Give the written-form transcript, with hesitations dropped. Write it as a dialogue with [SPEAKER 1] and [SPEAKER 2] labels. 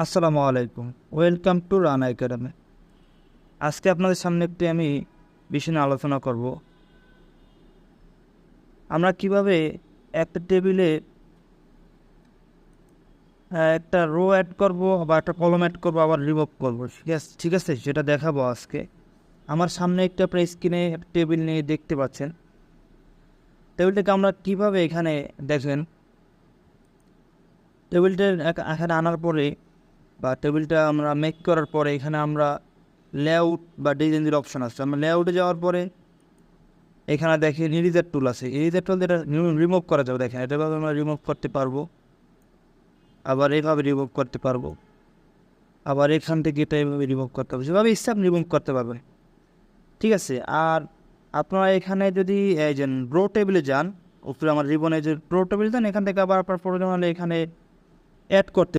[SPEAKER 1] আসসালামু আলাইকুম। Welcome to Rana academy. আজকে আপনাদের সামনে একটি আমি বিষয় নিয়ে আলোচনা করব। আমরা কিভাবে একটা টেবিলে একটা রো অ্যাড করব বা একটা কলম অ্যাড করব আবার রিমুভ করব। ঠিক আছে, সেটা দেখাবো আজকে। আমার সামনে একটা আপনার স্ক্রিনে টেবিল নিয়ে দেখতে পাচ্ছেন। টেবিলটাকে আমরা কিভাবে এখানে দেখেন, টেবিলটা এখানে আনার পরে বা টেবিলটা আমরা মেক করার পরে এখানে আমরা লেআউট বা ডিজাইনের অপশন আছে। আমরা লেআউটে যাওয়ার পরে এখানে দেখেন ইরেজার টুল আছে। ইরেজার টুল যেটা রিমুভ করা যাবে, দেখেন এটাভাবে আমরা রিমুভ করতে পারবো, আবার এইভাবে রিমুভ করতে পারবো, আবার এখান থেকে এটা এইভাবে রিমুভ করতে পারবো, যেভাবে ইচ্ছা আপনি রিমুভ করতে পারবেন। ঠিক আছে। আর আপনারা এখানে যদি এই যে ব্রো টেবিলে যান, উপরে আমার রিবনে যে ব্রো টেবিল যান, এখান থেকে আবার আপনার প্রয়োজন হলে এখানে অ্যাড করতে